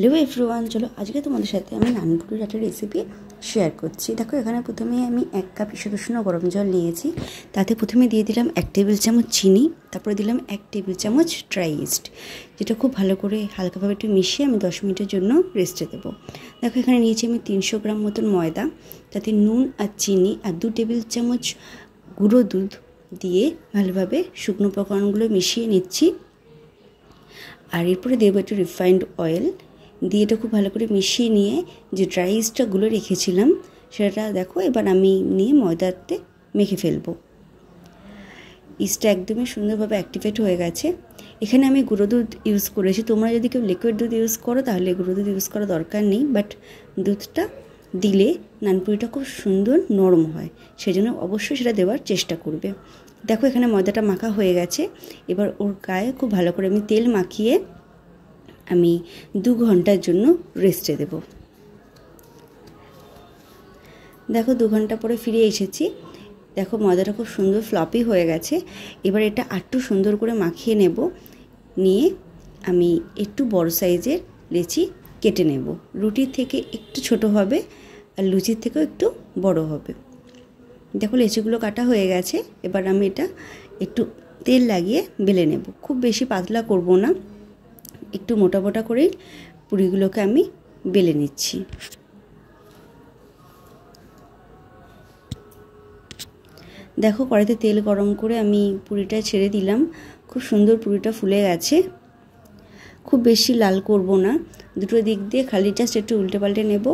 Hello everyone, চলো আজকে তোমাদের সাথে আমি নানপুরির একটা রেসিপি শেয়ার করছি। দেখো এখানে প্রথমে আমি 1 কাপ ঈষৎ উষ্ণ গরম জল নিয়েছি। তাতে প্রথমে দিয়ে দিলাম 1 টেবিল চামচ চিনি, তারপরে দিলাম 1 টেবিল চামচ ড্রাই ইস্ট, যেটা খুব ভালো করে হালকাভাবে একটু মিশিয়ে আমি 10 মিনিটের জন্য রেস্টে দেবো। দেখো এখানে নিয়েছি আমি 300 গ্রাম মতন ময়দা, তাতে নুন আর চিনি আর 2 টেবিল চামচ গুঁড়ো দুধ দিয়ে ভালোভাবে শুকনো উপকরণগুলো মিশিয়ে নিচ্ছি। আর এরপরে দেবো একটু রিফাইন্ড অয়েল দিয়ে এটা খুব ভালো করে মিশিয়ে নিয়ে যে ড্রাই ইস্টটা গুলো রেখেছিলাম সেটা দেখো এবার আমি নিয়ে ময়দাতে মেখে ফেলবো। ইস্টটা একদমই সুন্দরভাবে অ্যাক্টিভেট হয়ে গেছে। এখানে আমি গুঁড়ো দুধ ইউজ করেছি, তোমরা যদি কেউ লিকুইড দুধ ইউজ করো তাহলে গুঁড়ো দুধ ইউজ করার দরকার নেই, বাট দুধটা দিলে নানপুরিটা খুব সুন্দর নরম হয়, সেজন্য অবশ্যই সেটা দেওয়ার চেষ্টা করবে। দেখো এখানে ময়দাটা মাখা হয়ে গেছে, এবার ওর গায়ে খুব ভালো করে আমি তেল মাখিয়ে আমি 2 ঘন্টার জন্য রেস্টে দেব। দেখো 2 ঘন্টা পরে ফিরে এসেছি। দেখো ময়দাটা খুব সুন্দর ফ্লপি হয়ে গেছে। এবার এটা আরেকটু সুন্দর করে মাখিয়ে নেব, নিয়ে আমি একটু বড় সাইজের লেচি কেটে নেব। রুটির থেকে একটু ছোট হবে আর লুচির থেকেও একটু বড় হবে। দেখো লেচিগুলো কাটা হয়ে গেছে, এবার আমি এটা একটু তেল লাগিয়ে বেলে নেব। খুব বেশি পাতলা করব না, একটু মোটা মোটা করেই পুরিগুলোকে আমি বেলে নিচ্ছি। দেখো কড়াইতে তেল গরম করে আমি পুরিটা ছেড়ে দিলাম। খুব সুন্দর পুরিটা ফুলে গেছে। খুব বেশি লাল করব না, দুটো দিক দিয়ে খালি জাস্ট একটু উল্টে পাল্টে নেব।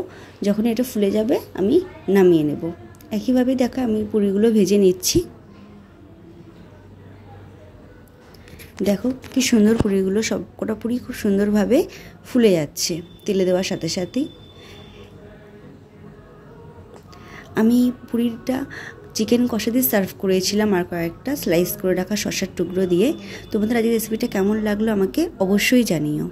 যখন এটা ফুলে যাবে আমি নামিয়ে নেব। একইভাবে দেখো আমি পুরিগুলো ভেজে নিচ্ছি। দেখো কি সুন্দর পুরিগুলো, সবকটা পুরি খুব সুন্দরভাবে ফুলে যাচ্ছে তেলে দেওয়ার সাথে সাথেই। আমি পুরিটা চিকেন কষা দিয়ে সার্ভ করেছিলাম আর কয়েকটা স্লাইস করে রাখা শসার টুকরো দিয়ে। তোমাদের আজকের রেসিপিটা কেমন লাগলো আমাকে অবশ্যই জানিও।